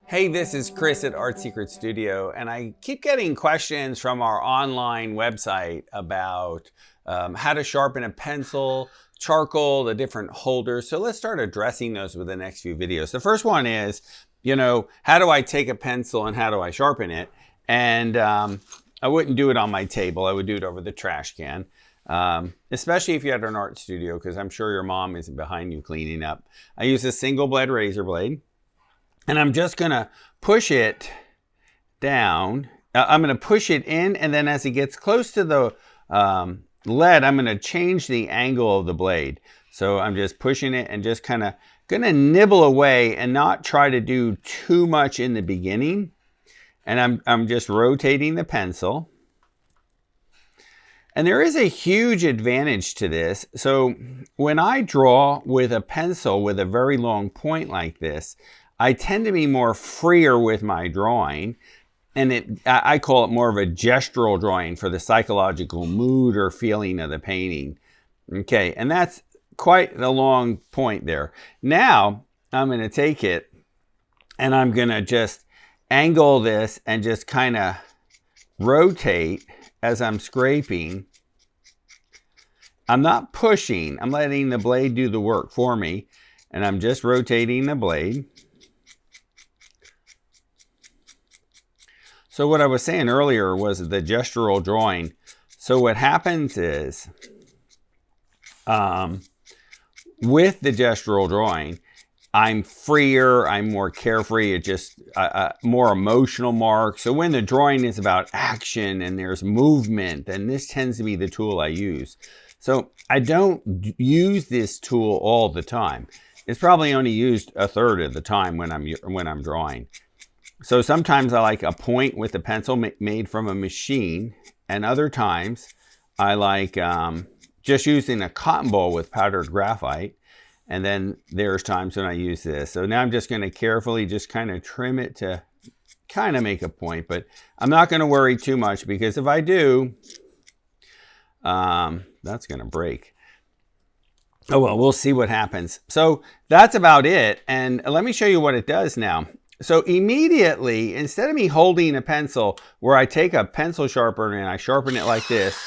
Hey, this is Chris at Art Secret Studio, and I keep getting questions from our online website about how to sharpen a pencil, charcoal, the different holders. So let's start addressing those with the next few videos. The first one is, how do I take a pencil and how do I sharpen it? And I wouldn't do it on my table. I would do it over the trash can, especially if you had an art studio, because I'm sure your mom isn't behind you cleaning up. I use a single blade razor blade. And I'm just going to push it down. I'm going to push it in, and then as it gets close to the lead, I'm going to change the angle of the blade. So I'm just pushing it and just kind of going to nibble away and not try to do too much in the beginning. And I'm just rotating the pencil. And there is a huge advantage to this. So when I draw with a pencil with a very long point like this, I tend to be more freer with my drawing, and I call it more of a gestural drawing for the psychological mood or feeling of the painting. Okay, and that's quite a long point there. Now, I'm going to take it, and I'm going to just angle this and just kind of rotate as I'm scraping. I'm not pushing. I'm letting the blade do the work for me, and I'm just rotating the blade. So what I was saying earlier was the gestural drawing. So what happens is, with the gestural drawing, I'm freer, I'm more carefree, it just, more emotional mark. So when the drawing is about action and there's movement, then this tends to be the tool I use. So I don't use this tool all the time. It's probably only used a third of the time when I'm drawing. So sometimes I like a point with a pencil made from a machine, and other times I like just using a cotton ball with powdered graphite, and then there's times when I use this. So now I'm just going to carefully just kind of trim it to kind of make a point, but I'm not going to worry too much, because if I do, that's going to break. Oh well, we'll see what happens. So that's about it, and let me show you what it does now. So immediately, instead of me holding a pencil where I take a pencil sharpener and I sharpen it like this,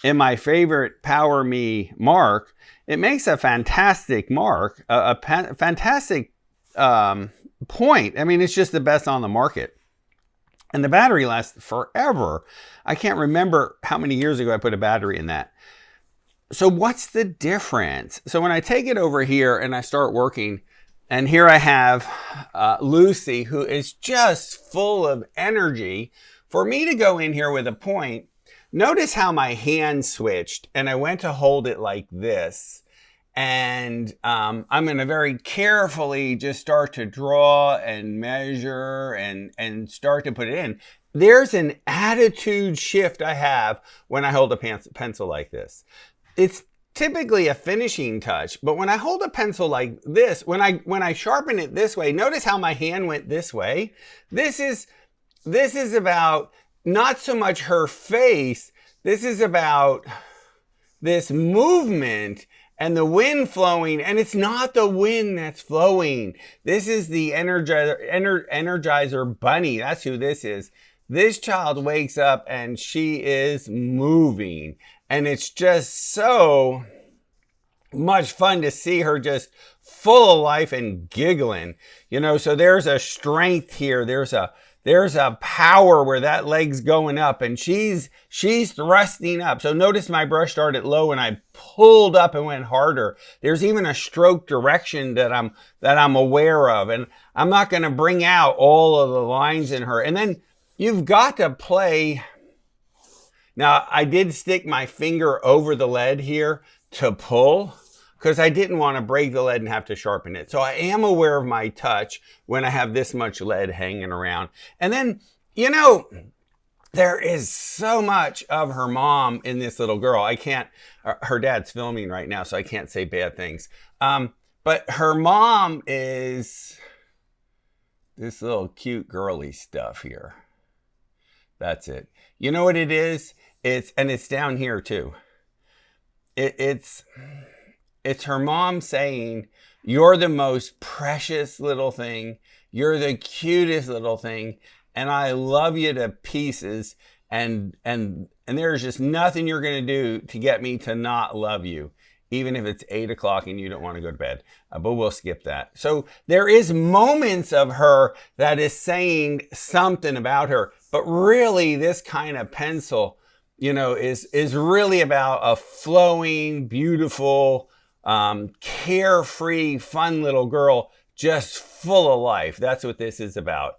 in my favorite PowerMe mark, it makes a fantastic mark, a fantastic point. I mean, it's just the best on the market. And the battery lasts forever. I can't remember how many years ago I put a battery in that. So what's the difference? So when I take it over here and I start working, and here I have Lucy, who is just full of energy. For me to go in here with a point, notice how my hand switched, and I went to hold it like this. And I'm going to very carefully just start to draw and measure and start to put it in. There's an attitude shift I have when I hold a pencil like this. It's typically a finishing touch, but when I hold a pencil like this, when I sharpen it this way, notice how my hand went this way. This is about not so much her face. This is about this movement and the wind flowing, and it's not the wind that's flowing. This is the Energizer Bunny. That's who this is. This child wakes up and she is moving. And it's just so much fun to see her just full of life and giggling. So there's a strength here. There's a power where that leg's going up, and she's thrusting up. So notice my brush started low and I pulled up and went harder. There's even a stroke direction that I'm aware of, and I'm not going to bring out all of the lines in her. And then you've got to play. Now, I did stick my finger over the lead here to pull, because I didn't want to break the lead and have to sharpen it. So I am aware of my touch when I have this much lead hanging around. And then, there is so much of her mom in this little girl. Her dad's filming right now, so I can't say bad things. But her mom is this little cute girly stuff here. That's it. You know what it is? It's down here too. It's her mom saying, You're the most precious little thing. You're the cutest little thing. And I love you to pieces. And there's just nothing you're going to do to get me to not love you, even if it's 8 o'clock and you don't want to go to bed. But we'll skip that. So there is moments of her that is saying something about her, but really this kind of pencil, you know, is really about a flowing, beautiful, carefree, fun little girl, just full of life. That's what this is about.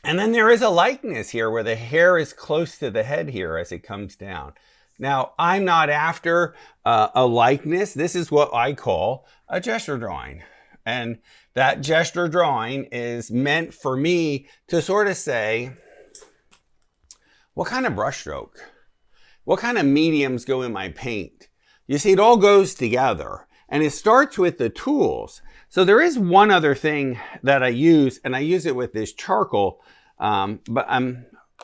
And then there is a likeness here where the hair is close to the head here as it comes down. Now, I'm not after a likeness. This is what I call a gesture drawing. And that gesture drawing is meant for me to sort of say, what kind of brush stroke? What kind of mediums go in my paint? You see, it all goes together. And it starts with the tools. So there is one other thing that I use, and I use it with this charcoal, but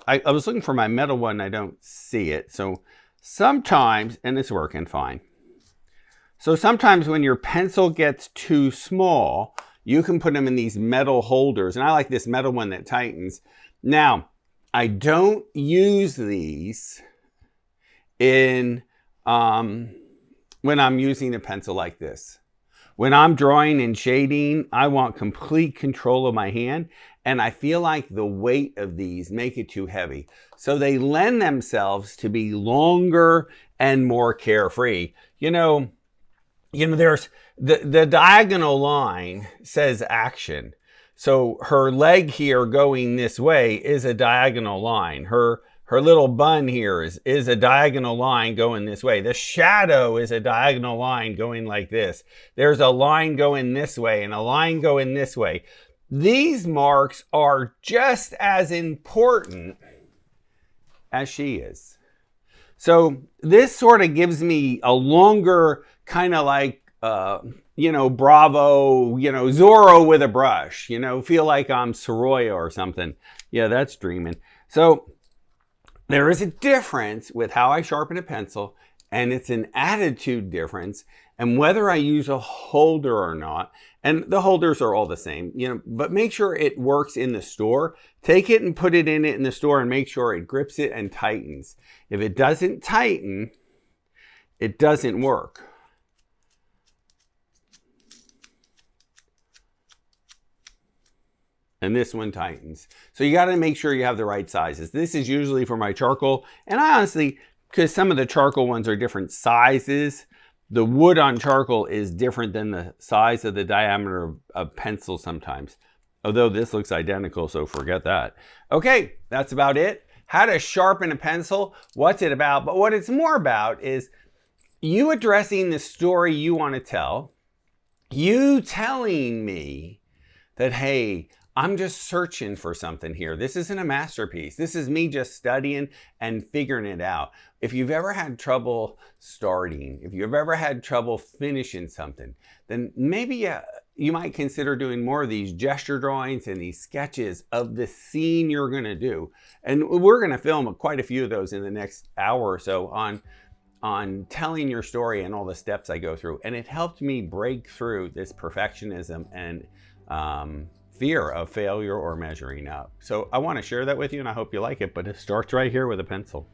I was looking for my metal one, I don't see it. So sometimes, and it's working fine. So sometimes when your pencil gets too small, you can put them in these metal holders. And I like this metal one that tightens. Now, I don't use these in when I'm using a pencil like this. When I'm drawing and shading, I want complete control of my hand, and I feel like the weight of these make it too heavy. So they lend themselves to be longer and more carefree. You know, there's the diagonal line says action. So her leg here going this way is a diagonal line. Her little bun here is a diagonal line going this way. The shadow is a diagonal line going like this. There's a line going this way and a line going this way. These marks are just as important as she is. So this sort of gives me a longer kind of like, Bravo, Zorro with a brush, feel like I'm Soroya or something. Yeah, that's dreaming. So there is a difference with how I sharpen a pencil, and it's an attitude difference, and whether I use a holder or not. And the holders are all the same, but make sure it works in the store. Take it and put it in the store and make sure it grips it and tightens. If it doesn't tighten, it doesn't work. And this one tightens. So you got to make sure you have the right sizes. This is usually for my charcoal. And I honestly, because some of the charcoal ones are different sizes, the wood on charcoal is different than the size of the diameter of pencil sometimes. Although this looks identical, so forget that. Okay, that's about it. How to sharpen a pencil, what's it about? But what it's more about is you addressing the story you want to tell, you telling me that, hey, I'm just searching for something here. This isn't a masterpiece. This is me just studying and figuring it out. If you've ever had trouble starting, if you've ever had trouble finishing something, then maybe you might consider doing more of these gesture drawings and these sketches of the scene you're going to do. And we're going to film quite a few of those in the next hour or so on telling your story and all the steps I go through. And it helped me break through this perfectionism and fear of failure or measuring up. So I want to share that with you, and I hope you like it, but it starts right here with a pencil.